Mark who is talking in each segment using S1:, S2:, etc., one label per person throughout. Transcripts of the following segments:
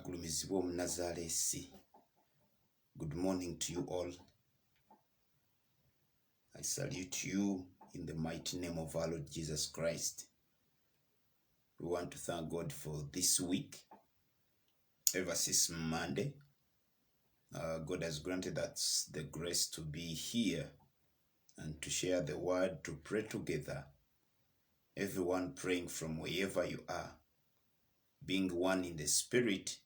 S1: agulumizibwa Omunnazaaleesi. Good morning to you all. I salute you in the mighty name of our Lord Jesus Christ. We want to thank God for this week. Ever since Monday, God has granted us the grace to be here and to share the word, to pray together. Everyone praying from wherever you are, being one in the spirit,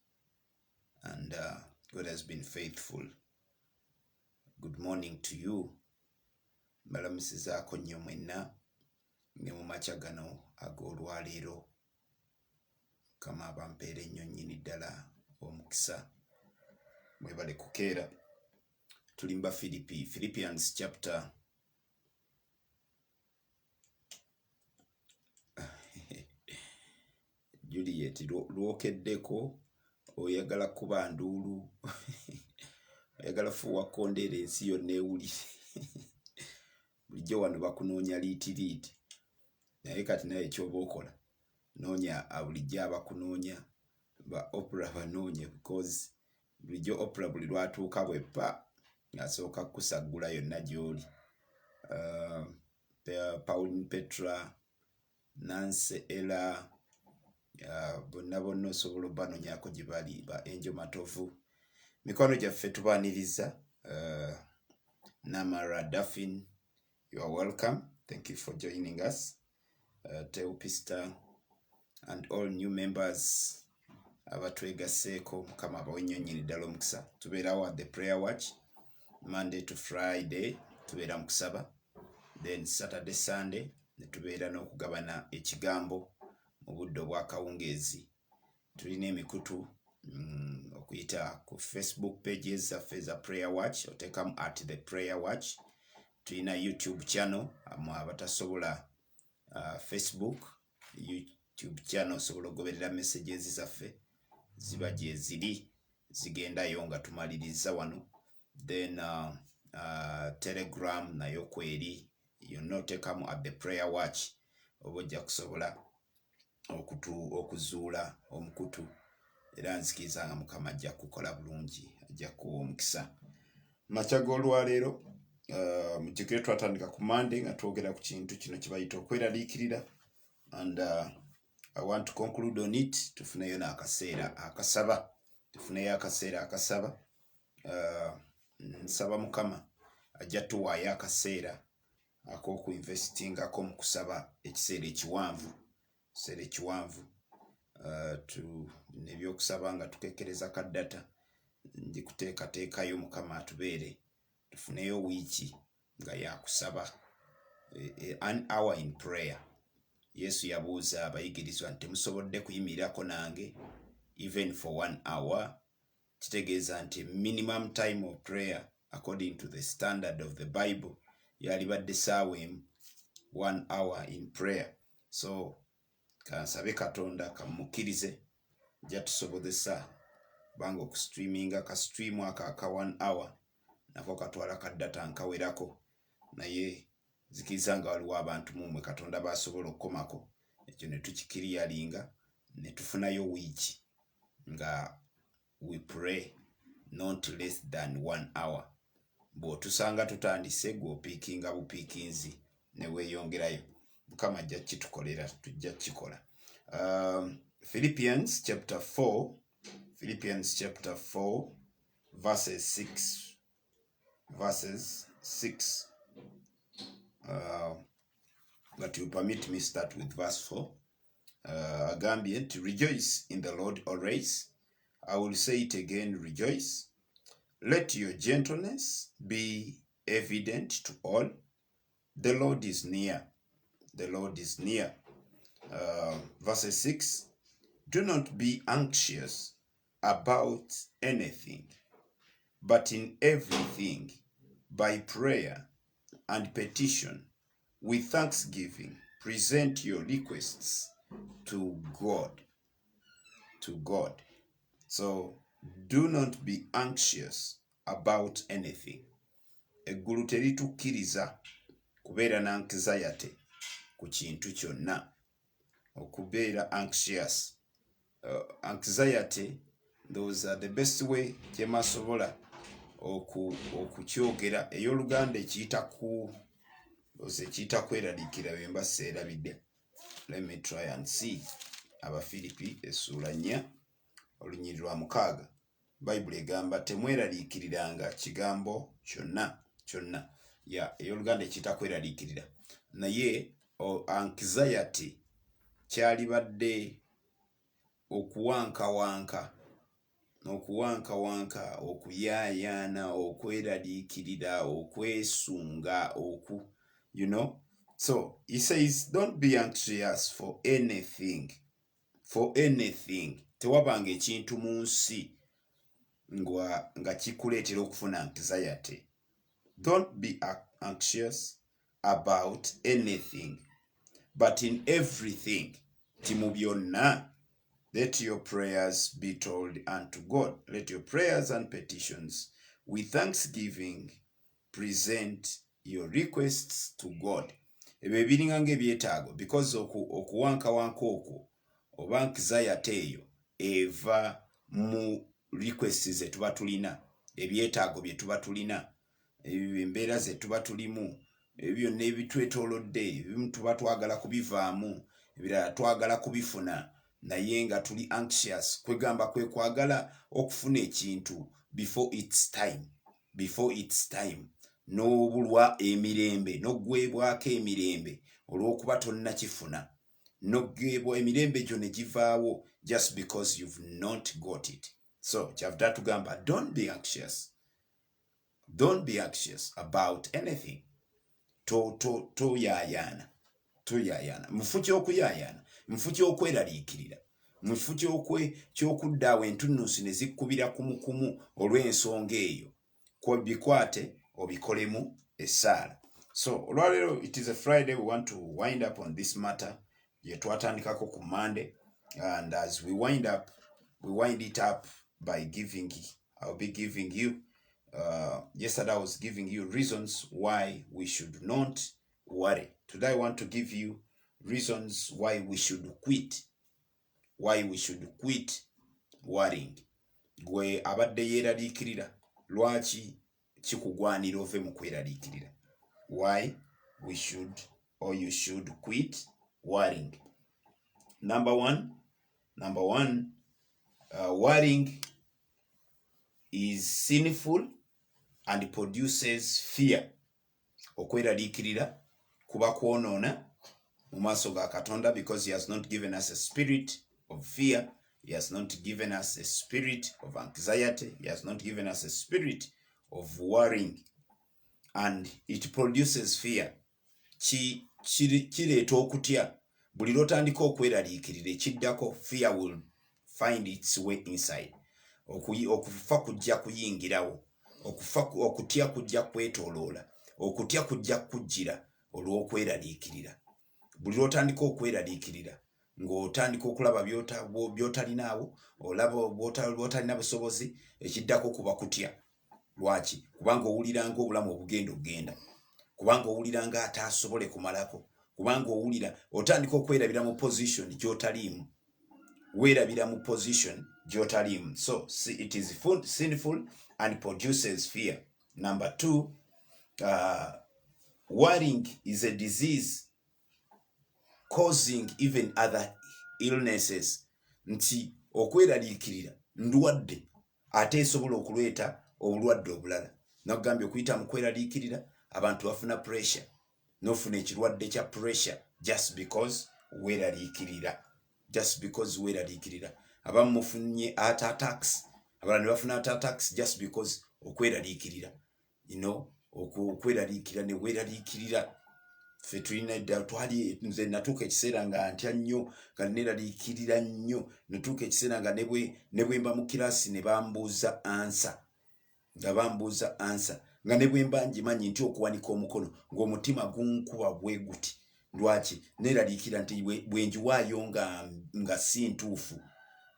S1: and God has been faithful. Good morning to you. Mbalamusizaako nnyo mwenna ne mu makya gano ag'olwaleero. Mukama abampeere nnyo nnyini ddala omukisa. Mwebale kukeera. Tulimba Philippians chapter Juliet lwokeddeko oyagala kuba nduulu oyagala fuuwa kkondeera ensi yonna ewulire. Bulijjo wano bakunoonya liitiriiti naye kati naye ekyoba okola noonya bulijjo abakunoonya ba Oprah banoonye, because bulijjo Oprah buli lwatuuka bwe ppa asooka kusaggula yonna gy'oli. Pauline Petra, Nancy Ella, bonna osobola obanonyaako gye bali, ba Angel Matovu. Mikwano gyaffe tubaaniriza. Namara Daffin, you are welcome. Thank you for joining us. Teo Pista and all new members abatwegaseeko, Mukama abawe nnyo nnyini ddala omukisa. Tubeerawo at the prayer watch Monday to Friday, tubeera mu kusaba. Then Saturday Sunday ne tubeera n'okugabana ekigambo mu budde obw'akawungeezi. Tulina emikutu okuyita ku Facebook pages zaffe za prayer watch, oteekamu at the prayer watch. Tulina YouTube channel abatasobola Facebook, YouTube channel osobola okugoberera messages zaffe ziba gye ziri zigendayo nga tumaliriza wano. Then Telegram nayo kweri, yonna oteekamu at the prayer watch oba ojja kusobola okuzuula omukutu, era nzikiriza nga Mukama ajja kukola bulungi, ajja kuwa omukisa. Makya g'olwaleero mujjukire twatandika ku Monday nga twogera ku kintu kino kye bayita okweraliikirira, and I want to conclude on it. Tufuneyo n'akaseera akasaba. Tufuneyo akaseera akasaba. Nsaba Mukama ajja tuwaayo akaseera ak'okuinvestingako mu kusaba ekiseera ekiwanvu. Ekiseera ekiwanvu nebyokusaba nga tukekereza ka data. Ndi kuteekateekayo Mukama atubeere tufuneyo wiiki nga yakusaba, an hour in prayer. Yesu yabuuza abayigirizwa nti temusobodde kuyimirirako nange even for 1 hour. Kitegeeza nti minimum time of prayer according to the standard of the Bible yalibadde ssaawa emu, 1 hour in prayer. So kansabe Katonda kamukkirize ajja tusobozesa banga okustreaminga ka stream aka 1 hour nako katwala ka data nkawerako, naye zikiriza nga waliwo abantu mumwe Katonda basobola okukomako. Ekyo ne tukikiriyalinga ne tufunayo wiiki nga we pray not less than 1 hour. Bw'otusanga tutandise gw'opiikinga bupiikinzi ne weeyongerayo, Mukama ajja kitukolera, tujja kikola. Philippians chapter 4 verses 6. But you permit me start with verse 4. Agambye nti rejoice in the Lord always. I will say it again, rejoice. Let your gentleness be evident to all. The Lord is near. The Lord is near. Verse 6. Do not be anxious about anything, but in everything, by prayer and petition, with thanksgiving, present your requests to God. To God. So, do not be anxious about anything. Eggulu teritukkiriza kubeera na anxiety ku kintu kyonna. Okubeera anxious. Anxiety those are the best way kyemasobola okukyogera ey'Oluganda ekiyita kweraliikira bemba seerabidde. Let me try and see. Abafilipi essuula 4 olunyiriri lwa 6 Bayibuli egamba temweraliikiriranga kigambo kyonna. Ey'Oluganda ekiyita kweraliikirira, naye anxiety kyalibadde okuwankawanka, okuyaayaana, okweraliikirira, okwesunga, So he says, don't be anxious for anything. Tewabanga ekintu mu nsi nga kikuleetera okufuna anxiety. Don't be anxious about anything, but in everything, mu byonna, let your prayers be told unto God. Let your prayers and petitions with thanksgiving present your requests to God. Ebyo ebiringa ng'ebyetaago, because okuwankawanka okwo oba anxiety eyo eva mu requests ze tuba tulina, ebyetaago bye tuba tulina, embeera ze tuba tulimu, ebyo n'ebitwetoolodde, ebimu tuba twagala kubivaamu, ebirala twagala kubifuna, naye nga tuli anxious. Kwegamba kwe kwagala okufuna ekintu before its time, n'obulwa emirembe, n'oggwebwako emirembe olw'okuba tonnakifuna, n'oggwebwa emirembe gyo ne givaawo just because you've not got it. So kyavudde tugamba, don't be anxious about anything. Toyaayaana. Mufu ky'okuyaayaana, mufu ky'okweraliikirira, mufu ky'okuddaawo entunnunsi ne zikkubira kumukumu olw'ensonga eyo, bikwate obikolemu essaala. So olwaleero, it is a Friday, we want to wind up on this matter ye twatandikako ku Monday, and as we wind it up by I'll be giving you yesterday I was giving you reasons why we should not worry. Today I want to give you reasons why we should quit worrying. Gwe abadde yeeraliikirira, lwaki kikugwanira ove mu kweraliikirira? Why we should or you should quit worrying. Number one, worrying is sinful and produces fear. Okweraliikirira kuba kwonoona mu maaso ga Katonda, because he has not given us a spirit of fear. He has not given us a spirit of anxiety. He has not given us a spirit of worrying. And it produces fear. Kireeta okutya. Buli lw'otandika okweraliikirira ekiddako, fear will find its way inside. Okufa kujja kuyingirawo, okutya kujja kwetooloola, okutya kujja kujjira olw'okweraliikirira. Buli lw'otandika okweraliikirira ng'otandika okulaba by'otalinaawo, olaba bw'otalina busobozi, ekiddako kuba kutya. Lwaki? Kubanga owulira ng'obulamu obugenda okgenda, kubanga owulira nga ataasobole kumalako, kubanga owulira otandika okwerabira mu position gy'otaliimu. Weerabira mu position gy'otaliimu. So it is sinful and produces fear. Number 2, worrying is a disease causing even other illnesses. Nti okweraliikirira ndwadde ate esobola okuleeta obulwadde obulala. Nakugambye okuyita mu kweraliikirira abantu bafuna pressure, n'ofuna ekirwadde kya pressure just because weeraliikirira. Abamu mufunye heart attacks, abalala ne bafuna heart attacks just because okweraliikirira. Okweraliikira ne weeraliikirira. Ffe tulina edda nze natuuka ekiseera nga ntya nnyo, nga neeraliikirira nnyo, natuuka ekiseera nga ne bwe mba mu kiraasi ne bambuuza ansa, nga ne bwe mba ngimanyi nti okuwanika omukono ng'omutima gunkuba bwe guti. Lwaki? Neeraliikira nti bwe ngiwaayo nga si ntuufu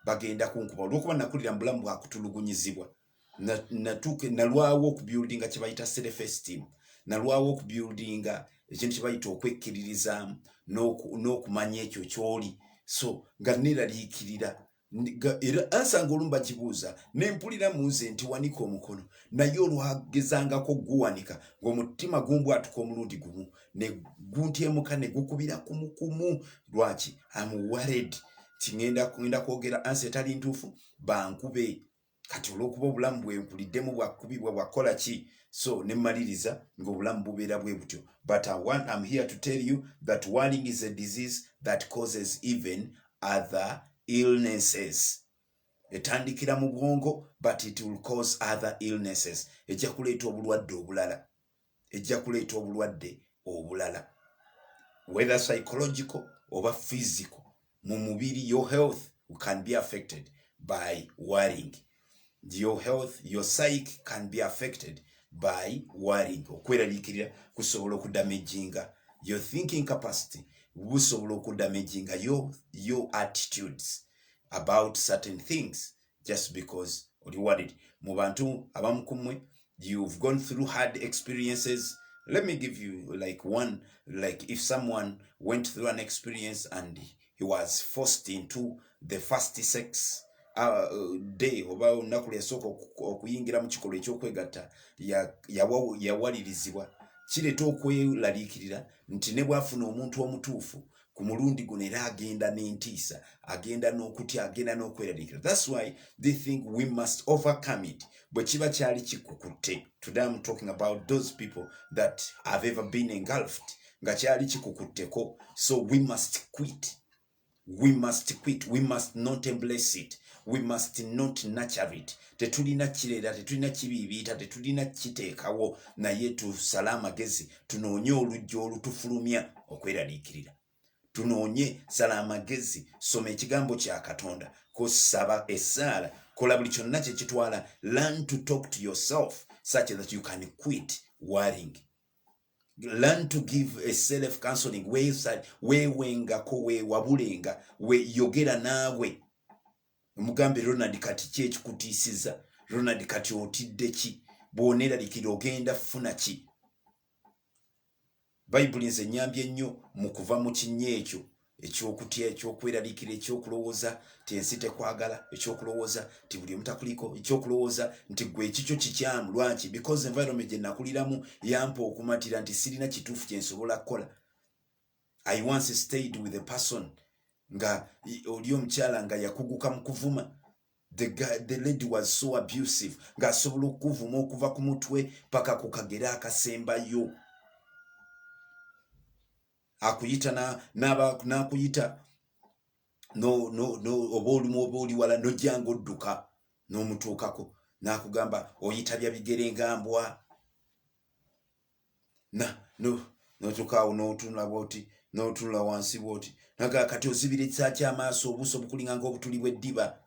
S1: bagenda kunkuba, olw'okuba nakulira mu bulamu bwa kutulugunyizibwa. Nalwawo okubuildinga kye bayita self-esteem, nalwawo okubuildinga ekintu kye bayita okwekkiririzaamu n'okumanya ekyo ky'oli. So nga neeraliikirira era ansanga olumba kibuuza nempulira munze nti wanika omukono naye olwagezangako guwanika ng'omutima gumbwatuka omulundi gumu ne guntyemuka ne gukubira kumukumu. Lwaki? I'm worried ti ngenda kwogera ansi etali ntuufu bankube kati olw'okuba obulamu bwenkuliddemu bwakubibwa bwakola ki. So nemmaliriza ng'obulamu bubeera bwe butyo. But I'm here to tell you that worrying is a disease that causes even other illnesses. Etandikira mu bwongo but it will cause other illnesses. Ejja kuleeta obulwadde obulala. Ejja kuleeta obulwadde obulala. Whether psychological or physical. Mu mubiri, your health can be affected by worrying. Your health, your psyche can be affected by worrying. Okweraliikirira kusobola okudamaginga your thinking capacity. Busobola okudamaginga your attitudes about certain things just because oli worried. Mu bantu abamu kumwe, you've gone through hard experiences. Let me give you like if someone went through an experience and he was forced into the first sex day oba olunaku lyasooka okuyingira mu kikolwa ekyokwegatta yawalirizibwa, kireeta okweraliikirira nti ne bwafuna omuntu omutuufu ku mulundi guno era agenda n'entiisa, agenda n'okutya, agenda n'okweraliikirira. That's why they think we must overcome it. Bwe kiba kyali kikukutte. Today I'm talking about those people that have ever been engulfed nga kyali kikukutteko. So we must quit. We must quit. We must not embrace it. We must not nurture it. Tetulina kirera, tetulina kibibiita, tetulina kiteekawo, naye tusale amagezi tunoonye olujja olutufulumya okweraliikirira. Tunoonye, sala amagezi, soma ekigambo kya Katonda, kusaba essaala, kola buli kyonna kye kitwala. Learn to talk to yourself such that you can quit worrying. Learn to give a self-counseling weewengako, weewabulenga, yogera naawe. Mugambe Ronald kati ki ekikutiisiza? Ronald kati otidde ki? Bw'oneeraliikirira ogenda funa ki? Bayibuli nze nnyambye nnyo mu kuva mu kinnya ekyo eky'okutya, eky'okweraliikirira, ekyokulowooza ti ensi tekwagala, ekyokulowooza ti buli omu takuliko, ekyokulowooza nti gwe ekikyo kikyamu. Lwaki? Because environment gye nakuliramu yampa okumatira nti sirina kituufu kye nsobola kukola. I once stayed with a person nga oli omukyala nga yakuguka mu kuvuma. The lady was so abusive nga asobola okuvuma okuva ku mutwe paka ku kagera akasembayo. Akuyita n'akuyita oba olumu oba oli wala nojjanga odduka n'omutuukako n'akugamba oyita bya bigere ngambwa. Notuukaawo n'otunula bwoti, n'otunula wansi bwoti, naga kati ozibira ekisaaki amaaso, obuuso bukulinga ng'obutuli bw'eddiba.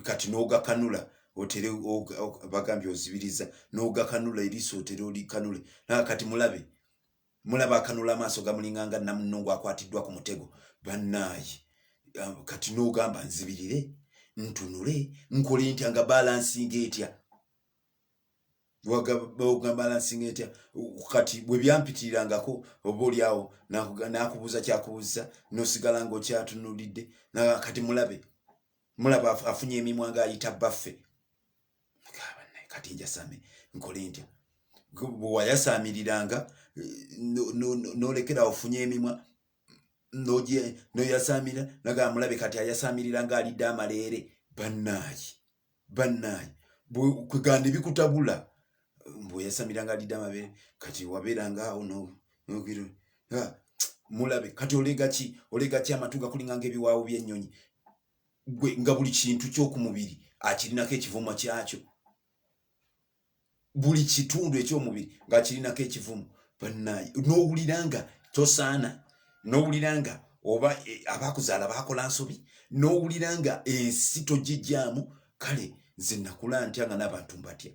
S1: Kati n'ogakanula otere bagambye ozibiriza, n'ogakanula eriiso otere olikanule. Naga kati mulaba akanula amaaso gamulinganga namunongo akwatiddwa ku mutego. Bannaayi kati n'ogamba nzibirire, ntunule, nkole ntya nga balansinga etya? Balansinga etya? Kati bwe byampitirirangako oba oliawo n'akubuuza kyakubuuza n'osigala ng'okyatunulidde. Kati mulaba afunye emimwa ng'ayita baffe. Kati njasame nkole ntya? Bwe wayasaamiriranga n'olekera ofunye emimwa n'oyasaamira naga mulabe kati ayasaamirira ng'alidde amaleere. Bannaayi kweganda bikutabula. Bwe yasaamira ng'alidde amabeere kati wabeeranga awo mulabe kati olega ki amatu gakulinga ng'ebiwaawo by'ennyonyi. Gwe nga buli kintu ky'okumubiri akirinako ekivumo kyakyo. Buli kitundu eky'omubiri ng'akirinako ekivumo. Bannaayi n'owuliranga tosaana, n'owuliranga oba abakuzaala bakola nsobi, n'owuliranga ensi togijjaamu. Kale nze nakula ntya nga n'abantu mbatya?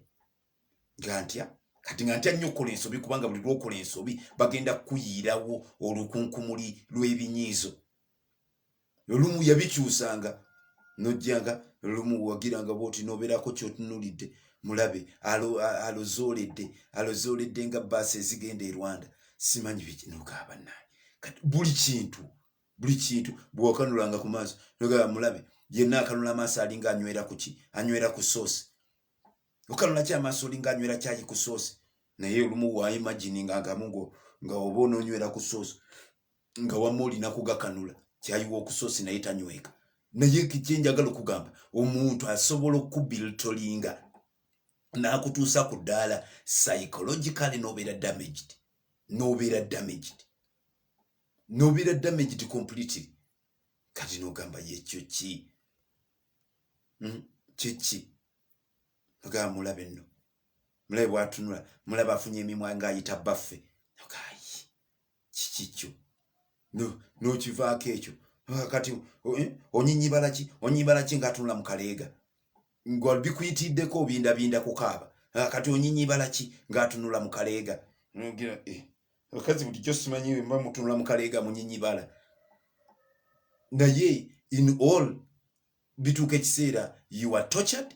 S1: Nga ntya? Kati nga ntya nnyo okukola ensobi kubanga buli lw'okola ensobi bagenda kukuyiirawo olukunkumuli lw'ebinyiizo. Olumu yabikyusanga n'ojjanga olumu wagiranga bw'oti n'obeerako ky'otunulidde. Mulabe alozooledde nga bbaasi ezigenda e Rwanda. Simanyi biki n'okaaba naye. Kati buli buli kintu bw'okanulanga ku maaso nogaba mulabe yenna akanula amaaso alinga anywera ku ki anywera ku soosi okanula ki amaaso olinga anywera kyaki ku soosi naye olumu wa imagine ngaagamu nga oba ononywera ku soosi nga wamma olina kugakanula kyayiwa okusoosi naye tanyweka naye kyenjagala okugamba omuntu asobola okubiltolinga n'akutuusa ku ddaala psychologically nobeera damaged completely kati n'ogamba yekyo ki kyeki ogamba mulabe nno mulabe bwatunula mulabe afunye emimwa ng'ayita baffe ogayi kikikyo nokivaako ekyo kati onyinyibala ki ng'atunula mu kaleega nga bikuyitiddeko obindabinda kukaaba kati onyinyibala ki ng'atunula mu kaleega nogira akazi bulijjo simanyi mba mutunula mu kaleega munyinyibala naye in all bituuka ekiseera you are tortured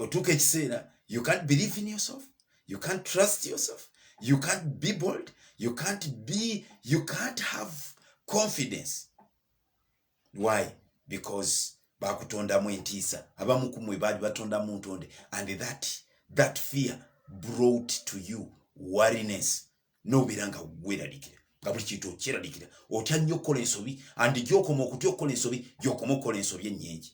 S1: otuuka ekiseera you can't believe in yourself you can't trust yourself you can't be bold you can't have confidence. Why? Because bakutondamu entiisa abamu kumwe baali batondamu ntonde and that fear brought to you worriness nobeeranga weeralikira nga buli kintu okyeralikira otya nnyo okukola ensobi and gyokoma okutya okukola ensobi gyokoma okukola ensobi ennyingi.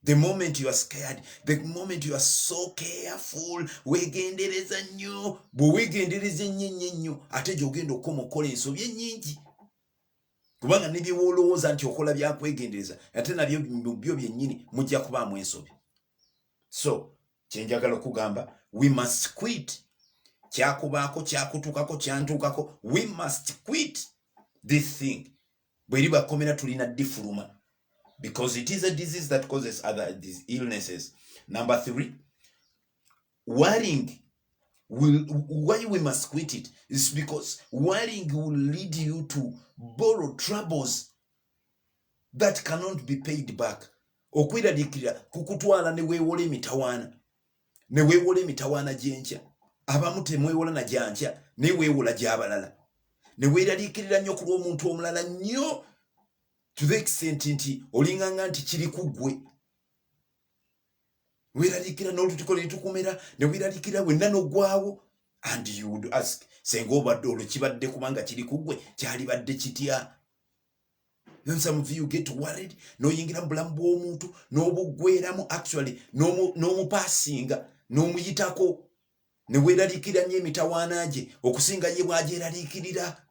S1: The moment you are scared, the moment you are so careful, wegendereza nnyo bwe wegendereza ennyo ate gy'ogenda okukoma okukola ensobi ennyingi kubanga ne bye woolowooza nti okola byakwegendereza ate nabyo byo byennyini mujja kubaamu ensobi. So kyenjagala okugamba we must quit kyakubaako kyakutuukako kyantuukako we must quit this thing bwe liba komera tulina difuluma because it is a disease that causes other these illnesses. Number 3, worrying why we must quit it is because worrying will lead you to borrow troubles that cannot be paid back. Okwiraliikirira kukutwala ne weewola emitawaana gy'enkya abamu temwewola na gyankya ne weewola gy'abalala ne weeraliikirira nnyo ku lw'omuntu omulala nnyo to the extent nti olinganga nti kiri ku ggwe weeraliikirira n'olutiko ne litukumera ne weeraliikirira wenna n'oggwawo and you would ask senga obadde olwo kibadde kubanga kiri ku ggwe kyalibadde kitya. Then some of you get worried n'oyingira mu bulamu bw'omuntu n'obuggweramu actually n'omupaasinga n'omuyitako ne weeraliikirira nnyo emitawaana gye okusinga ye bw'agyeraliikirira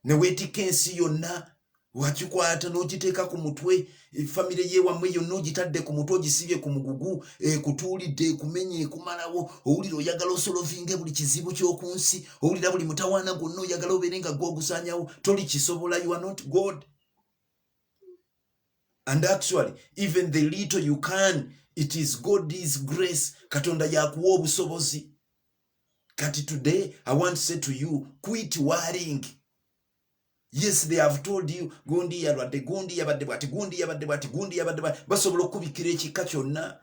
S1: ne weetikka ensi yonna wakikwata n'ogiteeka ku mutwe famire yewammwe yonna ogitadde ku mutwe ogisibye ku mugugu kutuulidde ekumenye ekumalawo owulira oyagala osolovinge buli kizibu ky'oku nsi owulira buli mutawaana gwonna oyagala obeere nga gw'ogusaanyawo toli kisobola you are not God. And actually even the little you can it is God's grace katonda yakuwa obusobozi. Kati today I want to say to you quit worrying. Yes, they have told you gundi yabadde bwati basobola okubikira ekika kyonna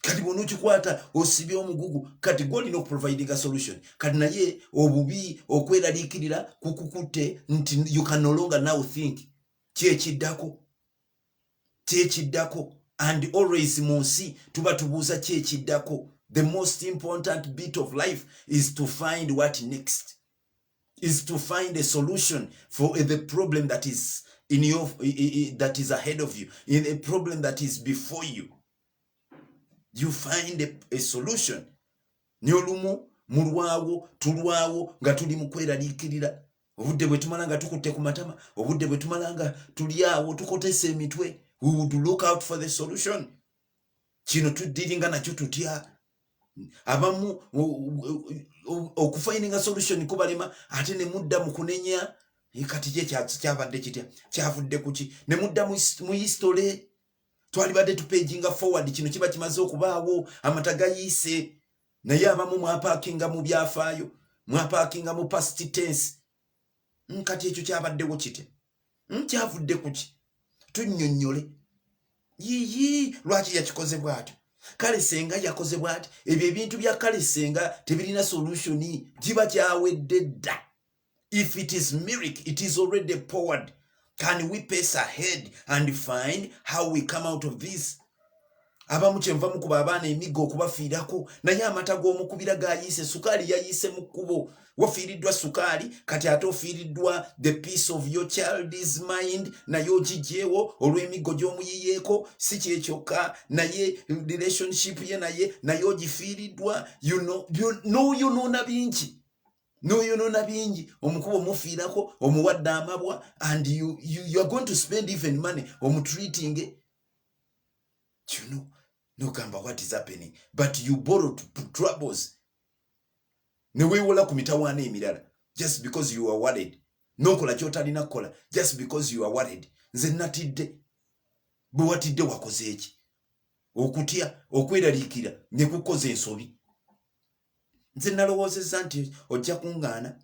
S1: kati bw'ono okikwata osibye omugugu kati gw'olina okuprovidinga solution kati naye obubi okweraliikirira kukukutte nti you can no longer now think kyekiddako and always mu nsi tuba tubuuza kyekiddako. The most important bit of life is to find what next, is to find a solution for the problem that is in your that is ahead of you, in a problem that is before you. You find a solution. Nyolumu mulwawo tulwawo nga tuli mu kweraliikirira obudde bwe tumala nga tukutte ku matama obudde bwe tumala nga tulyawo tukotesa emitwe we would look out for the solution. Kino tuddiringa nakyo tutya abamu okufindinga solution kubalema ate ne mudda mu kunenya kati kye kyabadde kitya kyavudde kuki ne mudda mu history twalibadde tupaginga forward kino kiba kimaze okubaawo amata gayiise naye abamu mwapakinga mu byafaayo mwapakinga mu past tense kati ekyo kyabaddewo kitya kyavudde kuki tunnyonnyole yiyi lwaki yakikoze bw'atyo kale senga yakoze bw'ati ebyo ebintu bya kale senga tebirina solutioni kiba kyawedde dda If it is milk, it is already poured. Can we pace ahead and find how we come out of this? Abamu kyenva mukuba abaana emigo okubafiirako naye amata g'omukubira gayise sukaali yayise mu kkubo wafiiriddwa sukaali kati ate ofiiriddwa the peace of your child's mind naye ogigyewo olw'emigo gy'omuyiyeeko si kyekyokka naye relationship ye naye ogifiiriddwa n'oyonoona bingi n'oyonoona bingi omukuba omufiirako omuwadde amabwa and you are going to spend even money omutreating no gamba what is happening, but you borrow troubles. Ne weewola ku mitawaana emirala just because you are worried. N'okola ky'otalina kukola just because you are worried. Nze natidde. Bwe watidde wakoze eki? Okutya, okweraliikira ne kukoza ensobi. Nze nalowoozezza nti ojja kuŋŋaana.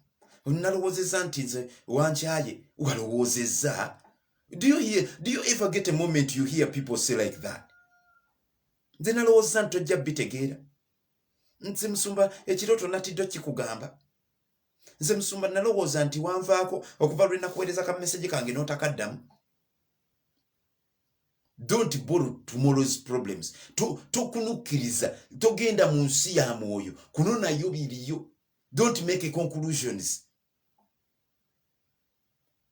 S1: Nalowoozezza nti nze wankyaye. Walowoozezza. Do you ever get a moment you hear people say like that? Nze nalowooza nti ojja bitegeera. Nze Musumba ekirooto natidde kikugamba. Nze Musumba nalowooza nti wanvaako okuva lwe nakuweereza ka message kange n'otakaddamu. Don't borrow tomorrow's problems. Tokunukkiriza. Togenda mu nsi ya mwoyo. Kuno nayo biriyo. Don't make conclusions.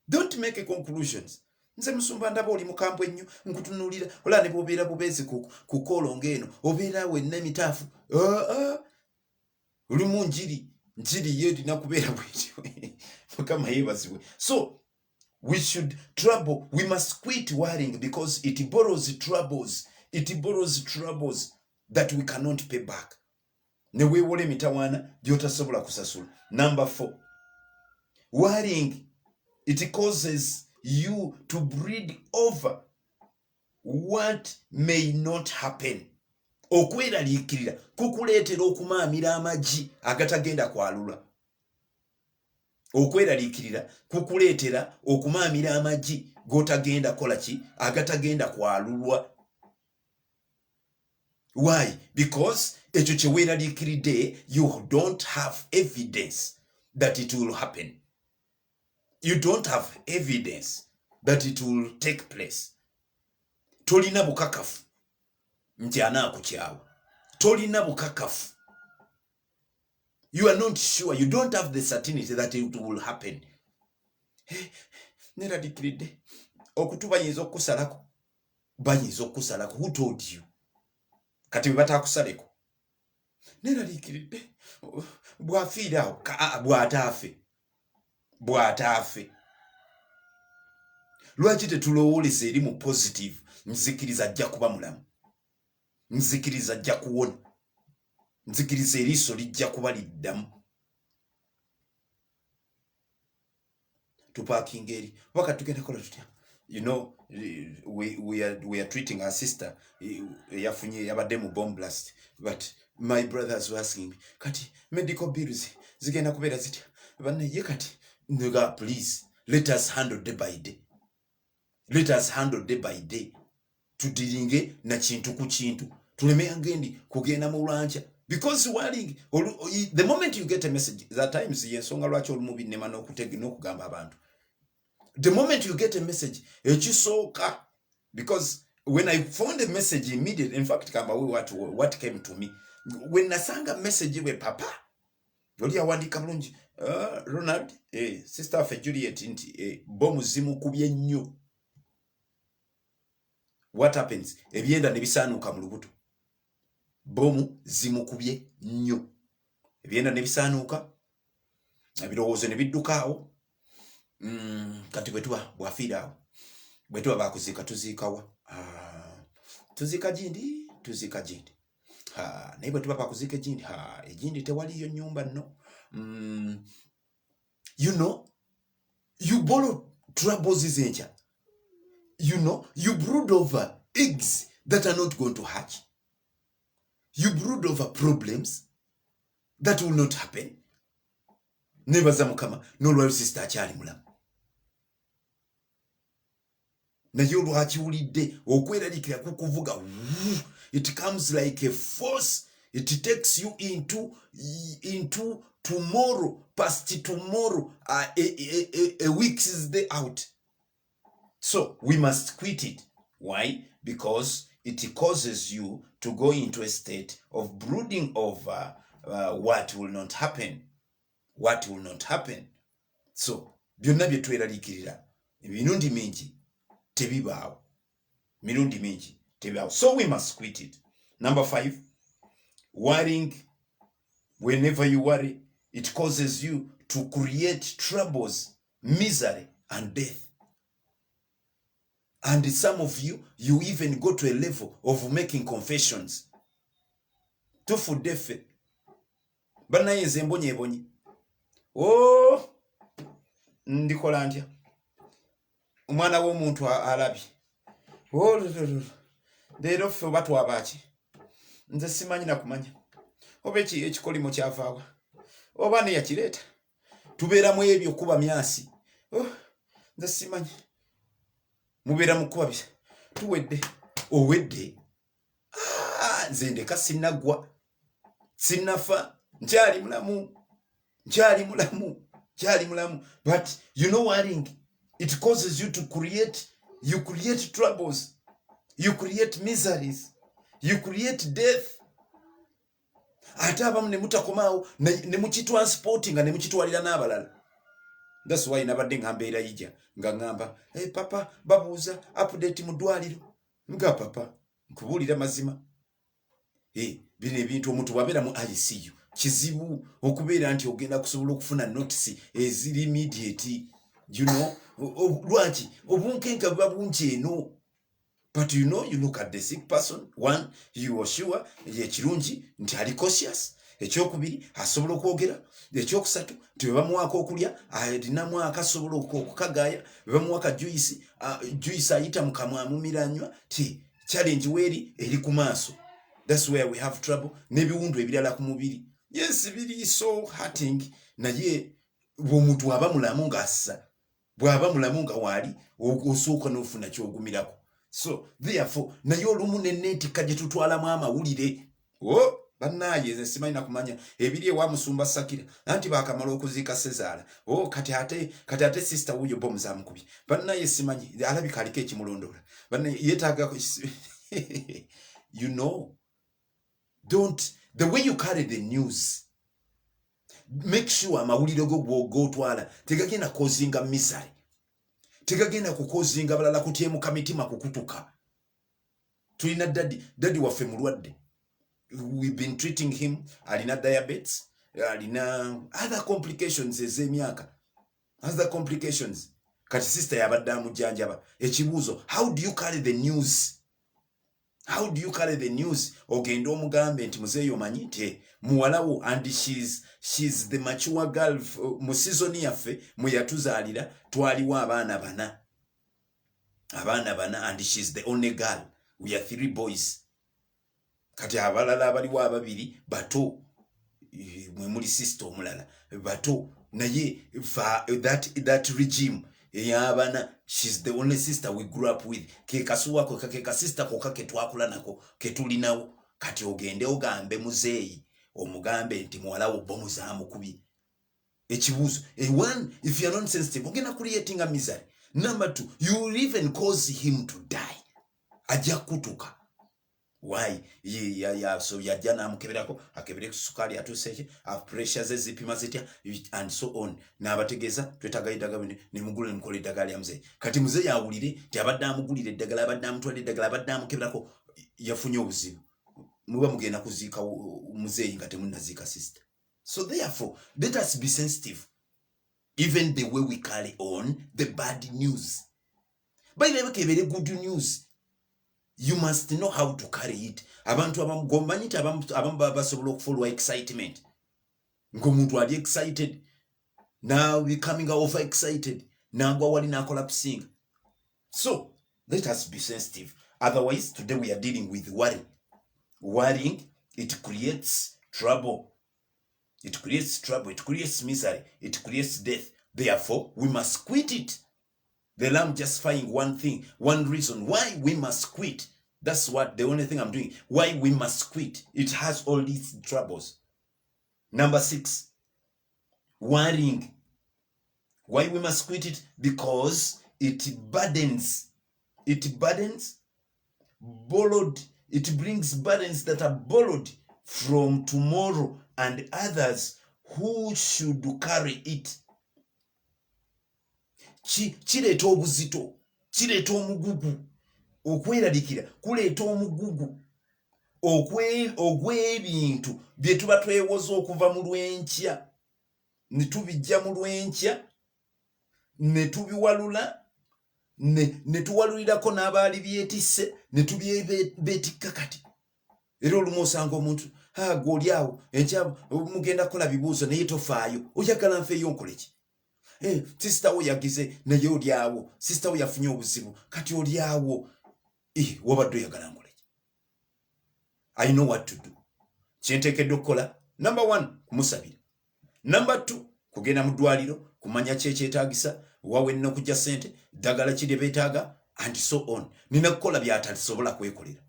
S1: Don't make conclusions. Nze Musumba ndaba oli mukambwe nnyo nkutunuulira olaba ne bw'obeera bubeezi ku koolo ng'eno obeera wenna emitaafu olumu njiri ye erina kubeera bwetyo Mukama yeebazibwe. So we must quit worrying because it borrows troubles that we cannot pay back. Ne weewola emitawaana gy'otasobola kusasula. Number 4, worrying, it causes you to breed over what may not happen. Okweraliikirira kukuleetera okumaamira amagi agatagenda kwalula. Okweraliikirira kukuleetera okumaamira amagi gotagenda kola ki agatagenda kwalulwa. Why? Because ekyo kye weeraliikiridde you don't have evidence that it will happen. You don't have evidence that it will take place. Tolina bukakafu nti anaakukyawa. Tolina bukakafu. You are not sure. You don't have the certainty that it will happen. Neraliikiridde okutu bayinza okukusalako. Bayinza okukusalako. Who told you? Kati bwe bataakusaleko. Neraliikiridde bw'afiiraawo bw'ataafe. Lwaki tetulowooleza eri mu positive? Nzikiriza ajja kuba mulamu. Nzikiriza ajja kuwona. Nzikiriza eriiso lijja kuba liddamu. Tupaakinga eri. Wakati tugenda kola tutya? You know, we are treating our sister yafunye yabadde mu bomb blast. But my brothers were asking me, kati medical bills zigenda kubeera zitya? Banne ye kati nega, please, let us handle day by day. Let us handle day by day. Tudiringe na kintu ku kintu. Tuleme angendi kugenda mu lwancha. Because worrying, the moment you get a message, that times yensonga lwaki olumu binnema n'okugamba abantu. The moment you get a message, ekisooka, because when I found a message immediately, in fact, what came to me, when nasanga message we papa, oli awandika bulungi, Ronald, sister of Juliet, bomu zimukubye nnyo. What happens? Ebyenda ne bisaanuuka mu lubuto. Bomu zimukubye nnyo. Ebyenda ne bisaanuuka, ebirowoozo ne biddukaawo. Kati bwafiiraawo. Bwe tuba bakuziika tuziikawa. Tuziika gindi. Naye bwe tuba bakuziika egindi. Egindi tewaliyo nnyumba nno. You know, you borrow troubles enkya. You know, you brood over eggs that are not going to hatch. You brood over problems that will not happen. Nebaza Mukama n'olwayo sister akyali mulamu. Naye olwakiwulidde okweraliikira kukuvuga, it comes like a force. It takes you into tomorrow, past tomorrow, a week's day out. So we must quit it. Why? Because it causes you to go into a state of brooding over what will not happen. What will not happen. So byonna bye tweralikirira emirundi mingi tebibaawo. Mirundi mingi tebibaawo. So we must quit it. Number 5, worrying. Whenever you worry, it causes you to create troubles, misery, and death. And some of you even go to a level of making confessions. Tufu defe. Banaye nze mbonye. Oh, ndikola ntya. Omwana w'omuntu alabye. Oh, leero ffe batu abaki. Nze simanyi na kumanya. Oba ekikolimo kyavaawa. Oba ne yakireeta. Tubeera mu ebyo kuba myasi. Oh, nze simanyi. Mubeera mu kuba bisa. Tuwedde. Owedde. Nze ndeka sinnaggwa. Sinnafa. Nkyali mulamu. But you know worrying, it causes you to create troubles. You create miseries. You create death. Ate abamu ne mutakomaawo ne mukitransportinga ne mukitwalira n'abalala. That's why nabadde ngambeera yija nga ngamba, hey papa babuuza update mu ddwaliro. Nga papa nkubuulira mazima. Bino ebintu omuntu bwabeera mu ICU kizibu okubeera nti ogenda kusobola okufuna notice eziri immediate. You know, lwaki obunkenka buba bungi eno. But you know, you look at the sick person. One, you are sure ekirungi nti ali cautious. Ekyokubiri asobola okwogera. Ekyokusatu nti bamuwaako okulya alinamu akasobola okukagaaya. Bamuwaaka juice ayita mu kamwa amumiranywa. Ti challenge weeri eri ku maaso. That's where we have trouble. N'ebiwundu ebirala ku mubiri. Yes, biri so hurting. Naye bw'omuntu aba mulamu ng'assa. Bw'aba mulamu nga waali osooka n'ofuna kyogumirako. So therefore naye olumu n'enneetikka gye tutwalamu amawulire. Bannaaye nze simanyi na kumanya ebiri ewa Musumba Sakira anti baakamala okuziika Sezaala. Kati ate sister wuyo bomu zaamukubye. Bannaaye simanyi alabika aliko ekimulondoola. Bannaaye yeetaaga you know, the way you carry the news, make sure amawulire go twala tegagenda kozinga misery. Tegagenda kukozinga balala kutyemuka mitima kukutuka. Tulina daddy waffe mulwadde. We've been treating him. Alina diabetes. Alina other complications ez'emyaka. Other complications. Kati sister yabadde amujjanjaba. Ekibuuzo, how do you carry the news? How do you carry the news? Ogenda omugambe nti muzeeyo omanyi nti muwalawo and she's the mature girl mu season yaffe mwe yatuzaalira twaliwo abaana bana and she's the only girl. We are 3 boys. Kati abalala abaliwo ababiri bato mwe muli sister omulala bato naye that regime eyabana, she's the only sister we grew up with. Kekasuwa ko kake sister ko kake twakula nako ketulinawo. Kati ogende ogambe muzeeyi omugambe nti muwalawo bomu zaamukubye. Ekibuuzo, one, if you are not sensitive ogenda creating a misery. Number 2, you will even cause him to die. Ajja kutuka. Why? So yajja namukeberako akebere sukali atuseche pressures ezipima zitya and so on. N'abategeeza twetaaga eddagala ne mugula mukola eddagala ya muzeeyi. Kati muzeeyi awulire nti abadde amugulira eddagala, abadde amutwala eddagala, abadde amukeberako, yafunye obuzibu. Muba mugenda kuziika muzeeyi nga temunnaziika sister. So therefore, let us be sensitive. Even the way we carry on the bad news. By the way, good news. You must know how to carry it. Abantu abamu gombanyi ti abamu basobola okufollow excitement. Ng'omuntu ali excited. Now becoming over excited. Nagwa wali na collapsing. So, let us be sensitive. Otherwise, today we are dealing with worry. Worrying, it creates trouble. It creates trouble. It creates misery. It creates death. Therefore, we must quit it. The Lamb justifying one thing, one reason why we must quit That's what the only thing I'm doing. Why we must quit. It has all these troubles. Number 6, worrying. Why we must quit it? Because it burdens. It burdens, borrowed. It brings burdens that are borrowed from tomorrow and others who should carry it. Kireeta obuzito, kireeta omugugu. Okweraliikira kuleeta omugugu ogw'ebintu bye tuba twewoza okuva mu lw'enkya, ne tubijja mu lw'enkya, ne tubiwalula, ne tuwalulirako n'abaali byetisse, ne tubyebeetikka kati. Era olumu osanga omuntu gwe oli awo enkya mugenda kukola bibuuzo naye tofaayo, oyagala nfeeyo nkole ki? Sisita wo yagize naye oli awo, sisita wo yafunye obuzibu kati oli awo. Wabadde oyagala nkole ki? I know what to do. Kyenteekeddwa okukola, number 1, kumusabira. Number 2, kugenda mu ddwaliro, kumanya kyekyetaagisa, wawe nina okujja ssente, ddagala kiri beetaaga, and so on. Nina kukola by'atasobola kwekolera.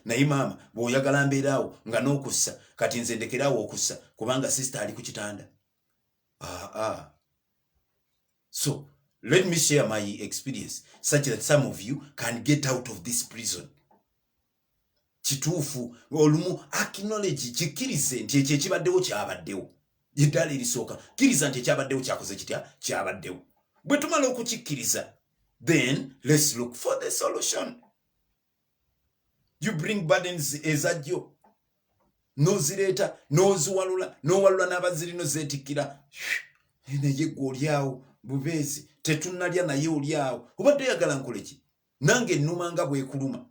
S1: Naye maama bw'oyagala mbeeraawo nga n'okussa, kati nze ndekeraawo okussa kubanga sisita ali ku kitanda. So let me share my experience such that some of you can get out of this prison. Kituufu olumu acknowledge, kikkirize nti ekyo ekibaddewo kyabaddewo. Eddala erisooka kkiriza nti ekyabaddewo kyakoze kitya, kyabaddewo. Bwe tumala okukikkiriza, then let's look for the solution. You bring burdens ezajjo, n'ozireeta, n'oziwalula, n'owalula n'abazirino zeetikkira. Naye gwe oli awo bubeezi, tetunnalya naye oli awo. Obadde oyagala nkole ki? Nange ennuma nga bwekuluma.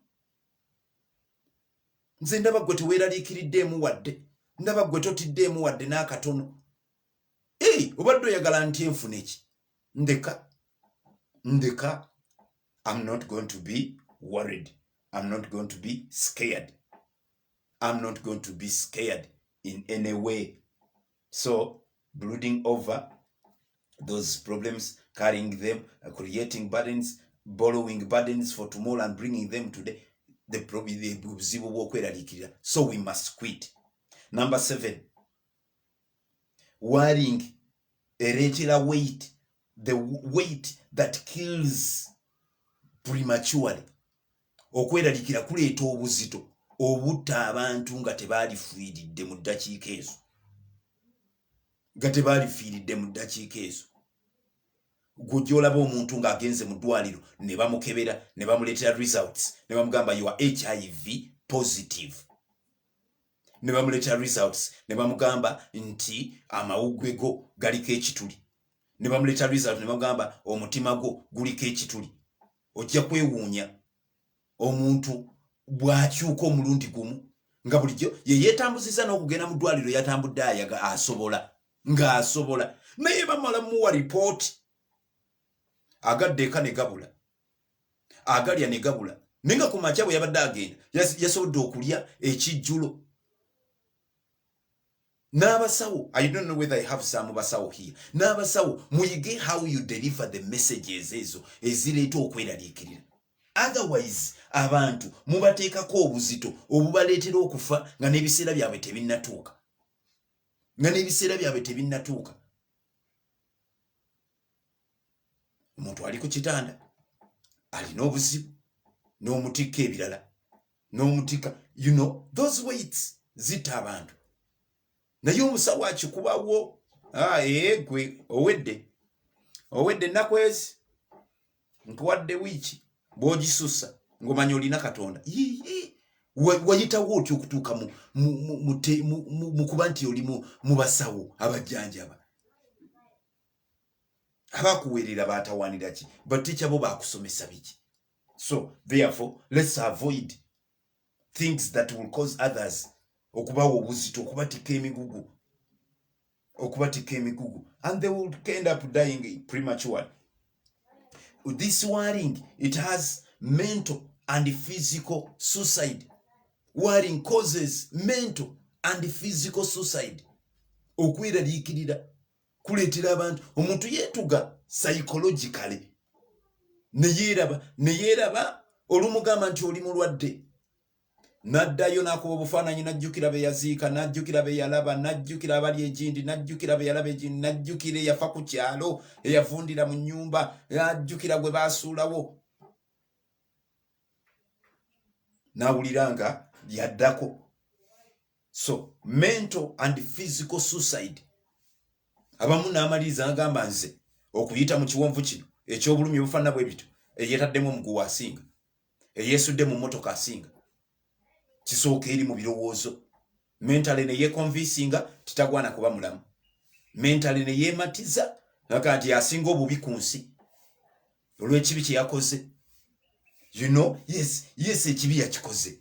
S1: Nze ndaba gwe teweeraliikiriddeemu wadde, ndaba gwe totiddeemu wadde n'akatono. Obadde oyagala nti enfune ki? Ndeka. I'm not going to be worried. I'm not going to be scared. I'm not going to be scared in any way. So, brooding over those problems, carrying them, creating burdens, borrowing burdens for tomorrow and bringing them today, buzibu bw'okweraliikirira. So we must quit. Number 7, worrying ereetera weight, the weight that kills prematurely. Okweraliikira kuleeta obuzito obutta abantu nga tebaalifiiridde mu ddakiika ezo. Gujja olaba omuntu ng'agenze mu ddwaliro ne bamukebera ne bamuleetera results ne bamugamba you are HIV positive. Ne bamuleetera results ne bamugamba nti amawuggwe go galiko ekituli. Ne bamuleetera results ne bamugamba omutima gwo guliko ekituli. Ojja kwewuunya omuntu bw'akyuka omulundi gumu nga bulijjo ye yeetambuziza n'okugenda mu ddwaliro yatambudde ayaga ng'asobola naye bamala muwa ripooti agadde eka ne gabula, agalya ne gabula, naye nga ku makya bwe yabadde agenda yasobodde okulya ekijjulo. N'abasawo, I don't know whether I have some basawo here, n'abasawo muyige how you deliver the messages ezo ezireeta okweraliikirira. Otherwise abantu mubateekako obuzito obubaleetera okufa nga n'ebiseera byabwe tebinnatuuka. Omuntu ali ku kitanda alina obuzibu n'omutikka ebirala n'omutikka, you know those weights zitta abantu. Naye omusawo akikubawo, gwe owedde ennaku ezi nkuwadde wiiki bw'ogisussa ng'omanya olina Katonda. Wayitawo otya okutuuka mu kuba nti oli mu basawo abajjanjaba abakuweerera baatawaanira ki? Batica bo baakusomesa biki? So therefore let's avoid things that will cause others okubawa obuzito, okubatika emigugu, and they will end up dying prematurely. This worrying, it has mental and physical suicide. Worrying causes mental and physical suicide. Okweraliikirira kuleetera abantu, omuntu yeetuga psychologically ne yeeraba olumugamba nti oli mulwadde naddayo n'akuba obufaananyi najjukira be yaziika najjukira be yalaba najjukira abali egindi najjukira be yalaba egindi najjukira eyafa ku kyalo eyavundira mu nnyumba najjukira gwe baasuulawo n'awulira nga yaddako. So mental and physical suicide abamu n'amaliriza agamba nze okuyita mu kiwonvu kino eky'obulumi obufaanana bwe bityo eyeetaddemu omuguwa asinga eyeesudde mu mmotoka asinga kisooka eri mu birowoozo mentale ne yeekonvinsinga titagwana kuba mulamu mentale ne yeematiza naga nti asinga obubi ku nsi olw'ekibi kye yakoze. You know, yes ekibi yakikoze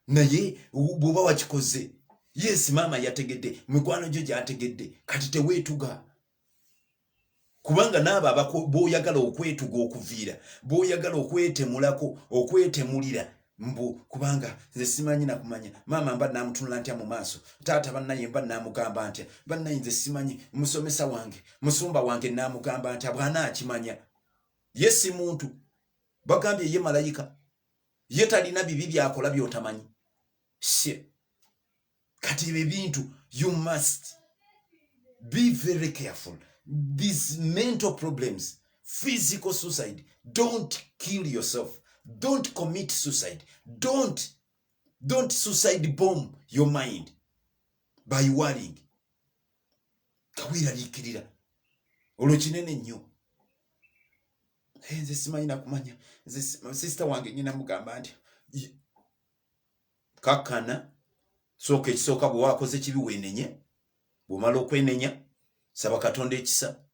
S1: naye bw'oba wakikoze yes maama yategedde mikwano gyo gyategedde kati teweetuga kubanga naabo b'oyagala okwetuga okuviira b'oyagala okwetemulako okwetemulira mbu kubanga nze simanyi nakumanya maama mba namutunula ntya mu maaso taata bannaye mba namugamba ntya bannaye nze simanyi musomesa wange musumba wange namugamba ntya bwana akimanya ye si muntu bagambye ye malayika ye talina bibi byakola byotamanyi kati ebyo bintu you must be very careful. These mental problems, physical suicide, don't kill yourself. Don't commit suicide. Don't suicide bomb your mind by worrying. Kawiraliikirira olwo kinene nnyo. Nze simanyi nakumanya sister wange nyina mugamba nti kakkana sooka ekisooka bwe wakoze kibi weenenye bw'omala okwenenya saba Katonda ekisa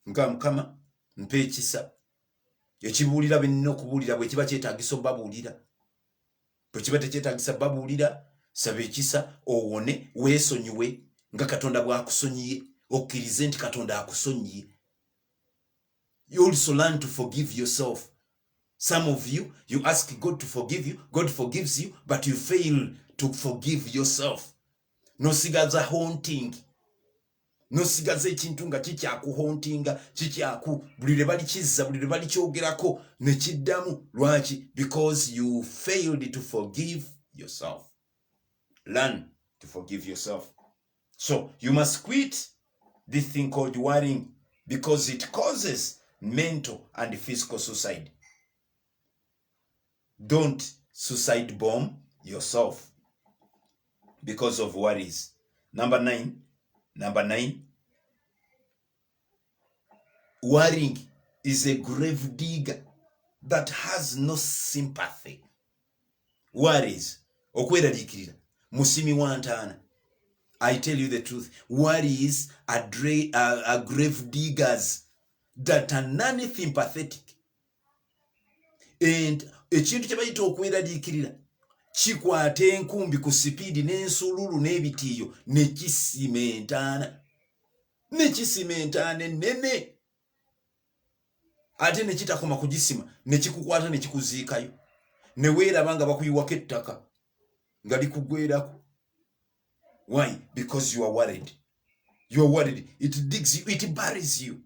S1: nga Mukama mpa ekisa ekibuulira be nnina okubuulira bwe kiba kyetaagisa obbabuulira bwe kiba tekyetaagisa bbabuulira saba ekisa owone weesonyiwe nga Katonda bw'akusonyiye okkirize nti Katonda akusonyiye. You also learn to forgive yourself. Some of you ask God to forgive you, God forgives you, but you fail to forgive yourself. Nosigaza haunting. Nosigaza ekintu nga kikyakuhauntinga buli lwe bali kizza buli lwe bali kyogerako ne kiddamu. Lwaki? Because you failed to forgive yourself. Learn to forgive yourself. So you must quit this thing called worrying because it causes mental and physical suicide. Don't suicide bomb yourself because of worries. Number nine, worrying is a grave digger that has no sympathy. Worries, okweraliikirira musimi wa ntaana. I tell you the truth, worries are grave diggers that are non-sympathetic. And ekintu kye bayita okweraliikirira kikwata enkumbi ku sipiidi n'ensululu n'ebitiiyo ne kisima entaana ennene ate ne kitakoma kugisima ne kikukwata ne kikuziikayo ne weeraba nga bakuyiwako ettaka nga likugwerako. Why? Because you are worried. You are worried. It digs you. It buries you.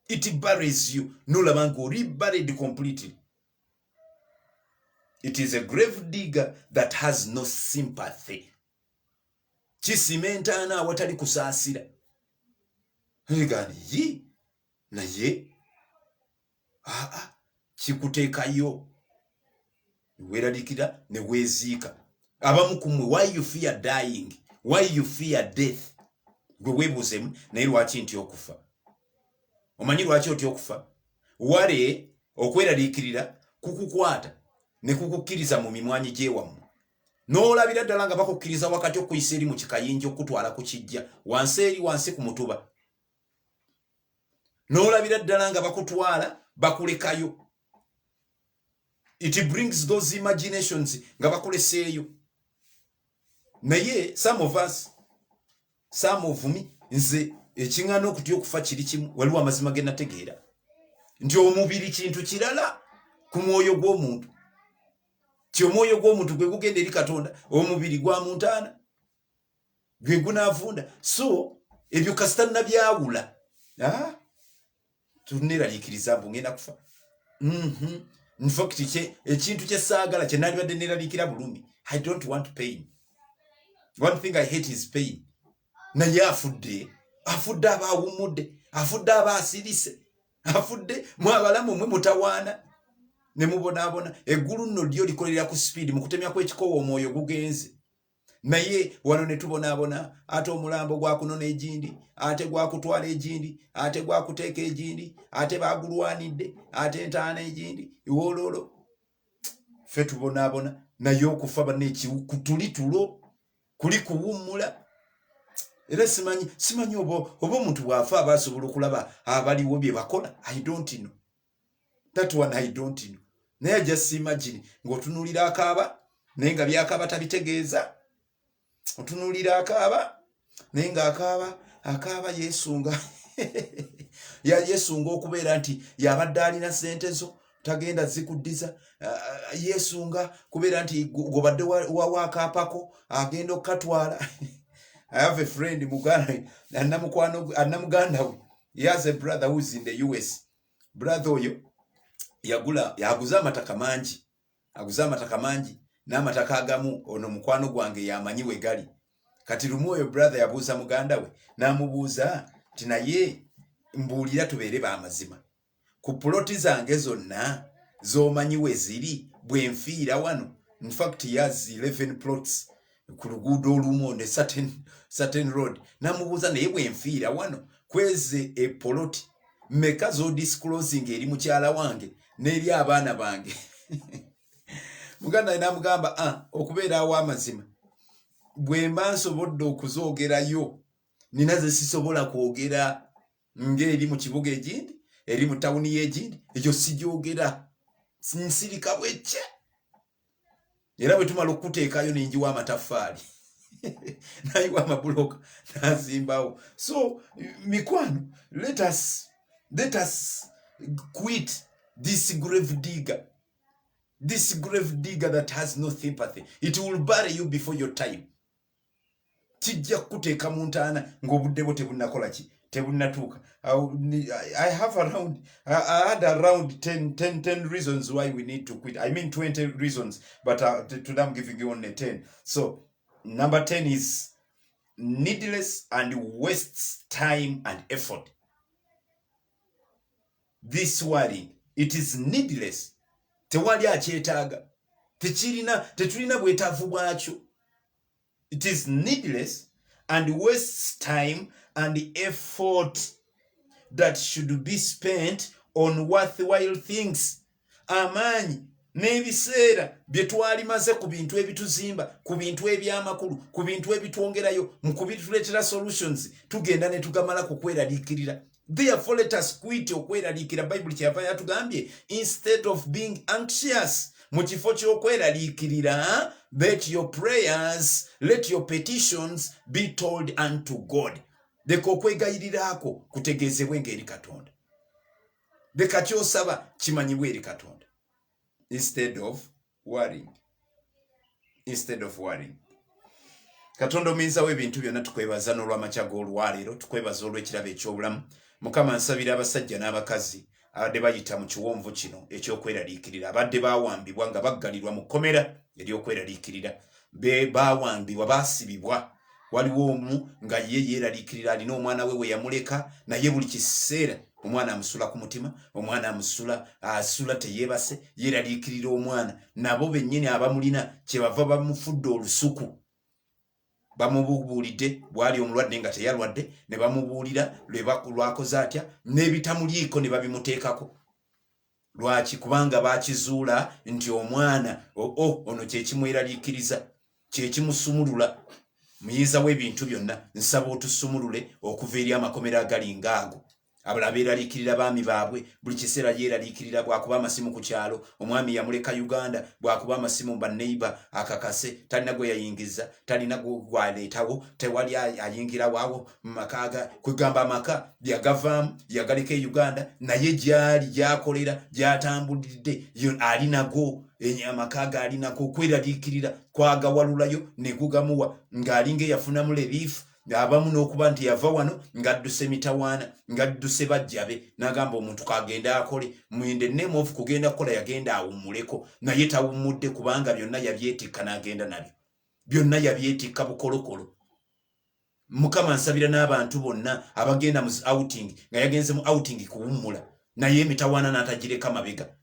S1: It buries you. Nolaba nga oli buried completely. It is a grave digger that has no sympathy. Kisima entaana awatali kusaasira. Gani naye kikuteekayo weeraliikira ne weeziika. Abamu ku mmwe, why you fear dying? Why you fear death? Gwe weebuuzemu naye lwaki ntya okufa? Omanyi lwaki otya okufa? Wale okweraliikirira kukukwata ne kukukkiriza mu mimwanyi gy'ewammwe. N'olabira ddala nga bakukkiriza wakati okuyisa eri mu kikayinja okutwala ku kijja wansi ku mutuba. N'olabira ddala nga bakutwala bakulekayo. It brings those imaginations nga bakuleseeyo. Naye some of me nze ekiŋŋaana okutya okufa kiri kimu. Waliwo amazima ge nategeera nti omubiri kintu kirala ku mwoyo gw'omuntu. Omwoyo gw'omuntu gwe gugenda eri Katonda, omubiri gwa muntaana gwe gunaavunda. So ebyo kasita nabyawula tuneraliikiriza mbu ngenda kufa. in fact ekintu kye saagala kye nalibadde neraliikira bulumi. I don't want pain. One thing I hate is pain. Naye afudde aba awummudde, afudde aba asirise, afudde mu abalamu mwe mutawaana ne mubonaabona. Eggulu nno lyo likolera ku speed mu kutemya kw'ekikowo omwoyo gugenze. Naye wano ne tubonaabona ate omulambo gwakunona egindi, ate gwakutwala egindi, ate gwakuteeka egindi, ate bagulwanidde, ate entaana egindi, iwololo. Ffe tubonaabona naye okufa banne tuli tulo, kuli kuwummula. Era simanyi oba omuntu bw'afa abasobola okulaba abaliwo bye bakola. I don't know. That one I don't know. Naye just imagine ng'otunuulira akaaba naye nga byakaaba tabitegeeza. Otunuulira akaaba naye nga akaaba yeesunga. Yeesunga okubeera nti yabadde alina sente zo tagenda zikuddiza. Yeesunga kubeera nti gobadde wawa akaapako agenda okukatwala. I have a friend Annamuganda we. He has a brother who's in the US. Brother oyo yaguza amataka mangi. Aguza amataka mangi n'amataka agamu ono mukwano gwange yamanyi we gali. Kati lumu oyo brother yabuuza muganda we n'amubuuza nti naye mbuulira tubeere b'amazima. Ku ploti zange zonna z'omanyi we ziri bwe nfiira wano. In fact he has 11 plots ku luguudo olumu on a certain road. N'amubuuza naye bwe nfiira wano kweze epoloti mmeka z'odisclosing eri mukyala wange n'eri abaana bange. Muganda we n'amugamba okubeera awo amazima bwe mba nsobodde okuzoogerayo nina ze sisobola kwogera ng'eri mu kibuga egindi, eri mu tawuni y'egindi, ekyo sigyogera. Nsirika bwekye. Era bwe tumala okuteekayo n'enjiwa amataffaali nayiwa amabuloka n'azimbawo. So mikwano, let us quit this grave digger. This grave digger that has no sympathy. It will bury you before your time. Kijja kuteeka mu ntaana ng'obudde bwo tebunnakola ki, tebunnatuuka. I had around 10 reasons why we need to quit. I mean 20 reasons, but today I'm giving you only 10. So number 10 is needless and wastes time and effort. This worrying, it is needless. Tewali akyetaaga. Tetulina bwetaavu bwakyo. It is needless and wastes time and effort that should be spent on worthwhile things. Amaanyi n'ebiseera bye twalimaze ku bintu ebituzimba, ku bintu ebyamakulu, ku bintu ebitwongerayo, mu kubituleetera solutions, tugenda ne tugamala ku kweraliikirira. Therefore let us quit okweraliikira. Bible kyava yatugambye instead of being anxious. Mu kifo ky'okweraliikirira, let your prayers, let your petitions be told unto God. Leka okwegayiriraako kutegeezebwe ng'eri Katonda. Leka ky'osaba kimanyibwe eri Katonda. Instead of worrying. Katonda omuyinza w'ebintu byonna tukwebaza n'olw'amakya g'olwaleero, tukwebaza olw'ekirabo eky'obulamu. Mukama nsabira abasajja n'abakazi abadde bayita mu kiwonvu kino eky'okweraliikirira, abadde baawambibwa nga baggalirwa mu kkomera ery'okweraliikirira, baawambibwa, baasibibwa. Waliwo omu nga ye yeeraliikirira, alina omwana we yamuleka, naye buli kiseera omwana amusula ku mutima, omwana asula teyeebase, yeeraliikirira omwana. Nabo bennyini abamulina kyebava bamufudde olusuku. Bamubuulidde bwali omulwadde nga teyalwadde, ne bamubuulira lwakoze atya, n'ebitamuliiko ne babimuteekako. Lwaki? Kubanga baakizuula nti omwana ono kyekimweraliikiriza, kyekimusumulula. Muyinza w'ebintu byonna, nsaba otusumulule okuva eri amakomera agali ng'ago. Abalala beeraliikirira baami baabwe, buli kiseera yeeraliikirira bwakuba amasimu ku kyalo, omwami yamuleka Uganda, bwakuba amasimu banneiba akakase, talina gwe yayingiza, talina gwaleetawo, tewali ayingira waawo mu maka kwegamba amaka byagavaamu, yagaleka e Uganda, naye gyali gyakolera, gyatambulidde, alinago amaka gaalinako, okweraliikirira kwagawalulayo ne gugamuwa ng'alinga eyafunamu relief. abamu n'okuba nti yava wano ng'adduse mitawaana ng'adduse bajjabe n'agamba omuntu kagenda akole in the name of kugenda kukola yagenda awummuleko naye tawummudde kubanga byonna yabyetikka n'agenda nabyo byonna yabyetikka bukolokolo. Mukama nsabira n'abantu bonna abagenda mu outing nga yagenze mu outing kuwummula naye emitawaana n'atagireka mabega.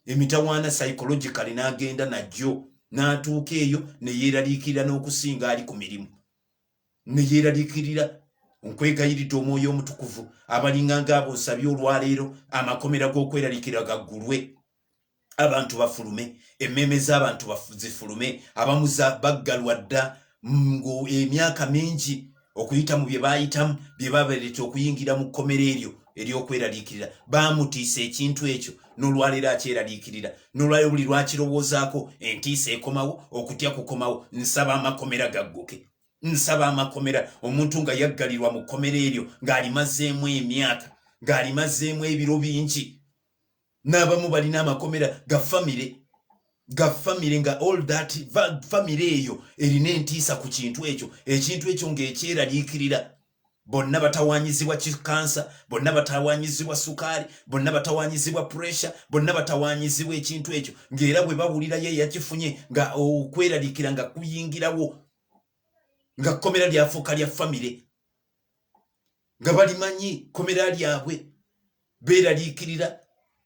S1: Emitawaana psychologically n'agenda najjo n'atuuka eyo ne yeeraliikirira n'okusinga ali ku mirimu. Ne yeeraliikirira nkwegayiridde Omwoyo Omutukuvu abalinga ng'abo nsabye olwaleero amakomera g'okweraliikirira gaggulwe. Abantu bafulume, emmeme z'abantu zifulume, abamu baggalwa dda emyaka mingi okuyita mu bye baayitamu bye babeereta okuyingira mu kkomera eryo ery'okweraliikirira. Baamutiisa ekintu ekyo n'olwaleero akyeraliikirira. N'olwaleero buli lwakirowoozaako entiisa ekomawo, okutya kukomawo. Nsaba amakomera gagguke. Nsaba amakomera, omuntu nga yaggalirwa mu kkomera eryo ng'alimazeemu emyaka, ng'alimazeemu ebiro bingi. N'abamu balina amakomera ga famire nga all that famire eyo erina entiisa ku kintu ekyo, ekintu ekyo ng'ekyeraliikirira. Bonna batawaanyizibwa kansa, bonna batawaanyizibwa sukaali, bonna batawaanyizibwa pressure, bonna batawaanyizibwa ekintu ekyo ng'era bwe bawulira ye yakifunye nga okweraliikira nga kuyingirawo nga kkomera lyafuuka lya famire nga balimanyi kkomera lyabwe. Beeraliikirira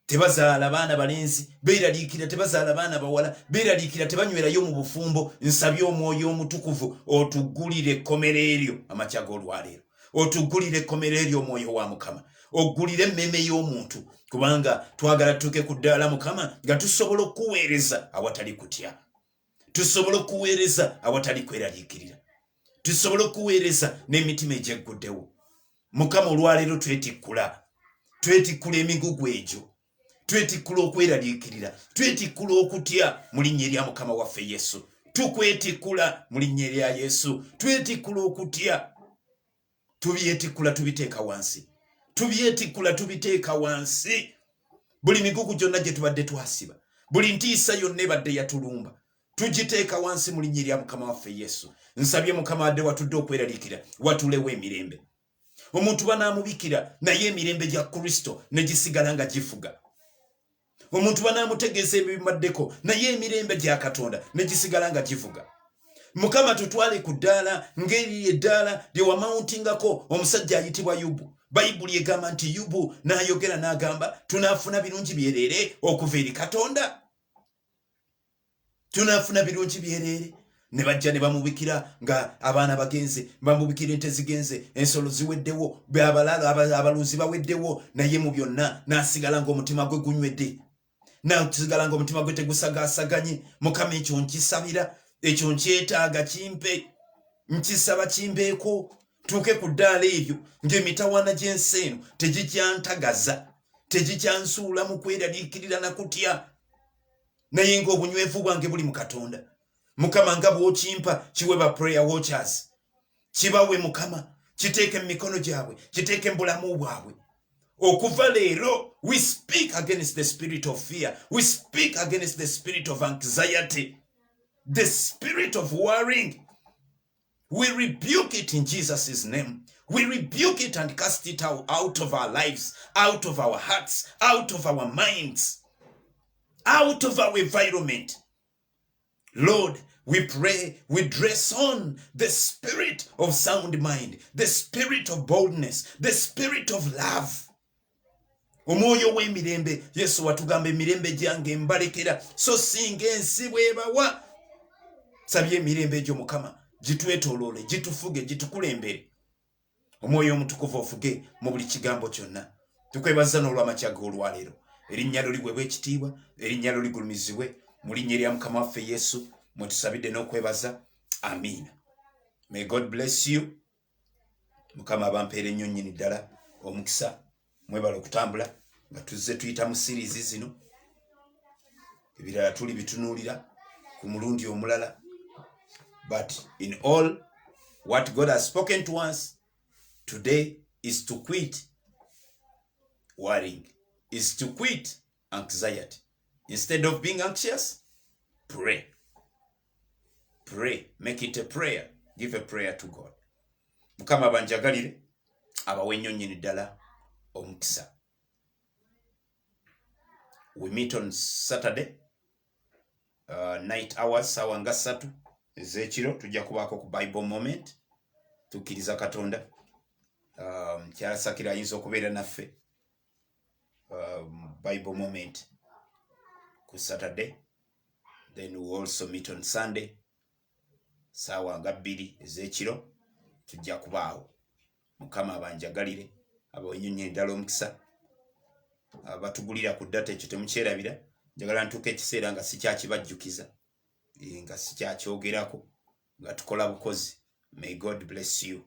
S1: tebazaala baana balenzi, beeraliikirira tebazaala baana bawala, beeraliikirira tebanywerayo mu bufumbo. Nsabye Omwoyo Omutukuvu otuggulire ekkomera eryo amakya g'olwaleero, otuggulire ekkomera eryo Omwoyo wa Mukama, oggulire emmeme y'omuntu kubanga twagala tutuuke ku ddaala Mukama nga tusobola okuweereza awatali kutya, tusobola okuweereza awatali kweraliikirira, tusobola okuweereza n'emitima egyeguddewo. Mukama olwaleero twetikkula emigugu egyo, twetikkula okweraliikirira, twetikkula okutya mu linnya erya Mukama waffe Yesu. Tukwetikkula mu linnya erya Yesu, twetikkula okutya. Tubyetikkula tubiteeka wansi, tubyetikkula tubiteeka wansi. Buli migugu gyonna gye tubadde twasiba, buli ntiisa yonna ebadde yatulumba, tugiteeka wansi mu linnya erya Mukama waffe Yesu. Nsabye Mukama adde watudde okweraliikirira watulewo emirembe. Omuntu banaamubikira naye emirembe gya Kristo ne gisigala nga gifuga. Omuntu banaamutegeeza ebimaddeko naye emirembe gya Katonda ne gisigala nga givuga. Mukama tutwale ku ddaala ng'eri eddaala lye wamauntingako omusajja ayitibwa Yubu. Bayibuli egamba nti Yubu n'ayogera n'agamba tunaafuna birungi byereere okuva eri Katonda. Tunaafuna birungi byereere. Ne bajja ne bamubikira nga abaana bagenze, bamubikira ente zigenze, ensolo ziweddewo, abalunzi baweddewo, naye mu byonna n'asigala ng'omutima gwe gunywedde, n'asigala ng'omutima gwe tegusagaasaganye. Mukama ekyo nkisabira, ekyo nkyetaaga kimpe, nkisaba kimpeeko, tuuke ku ddaala eryo ng'emitawaana gy'ensi eno tegikyantagaza, tegikyansuula mu kweraliikirira na kutya, naye ng'obunywevu bwange buli mu Katonda. Mukama nga bw'okimpa kiwe ba prayer watchers, kibawe Mukama, kiteeke mu mikono gyabwe, kiteeke mu bulamu bwabwe. Okuva leero, we speak against the spirit of fear, we speak against the spirit of anxiety, the spirit of worrying. We rebuke it in Jesus' name. We rebuke it and cast it out of our lives, out of our hearts, out of our minds, out of our environment. Lord, we pray, we dress on the spirit of sound mind, the spirit of boldness, the spirit of love. Omwoyo w'emirembe, Yesu watugamba emirembe gyange mbalekera so singa ensi bw'ebawa. Sabye emirembe egyo Mukama gitwetooloole, gitufuge, gitukulembere. Omwoyo Omutukuvu ofuge mu buli kigambo kyonna. Tukwebaza n'olw'amakya g'olwaleero. Erinnya lyo liweebwe ekitiibwa, erinnya lyo ligulumizibwe mu linnya erya Mukama waffe Yesu. Mwetusabidde n'okwebaza. Amiina. May God bless you. Mukama abampeera ennyo nnyini ddala omukisa. Mwebala okutambula nga tuzze tuyita mu series zino. Ebirala tuli bitunuulira ku mulundi omulala. But in all, what God has spoken to us today is to quit worrying, is to quit anxiety. Instead of being anxious, pray. Pray. Make it a prayer. Give a prayer to God. Mukama banjagalire abawe nnyo nnyini ddala omukisa. We meet on Saturday night hours sawa nga 3 ez'ekiro tujja kubaako ku Bible moment. Tukkiriza Katonda Mukyala Sakira ayinza okubeera naffe Bible moment ku Saturday. Then we also meet on Sunday sawa nga 2 ez'ekiro tujja kubaawo. Mukama abanjagalire abawe nnyo nnyini ddala omukisa. Batugulira ku data ekyo temukyerabira. Njagala ntuuka ekiseera nga sikyakibajjukiza nga sikyakyogerako nga tukola bukozi. May God bless you.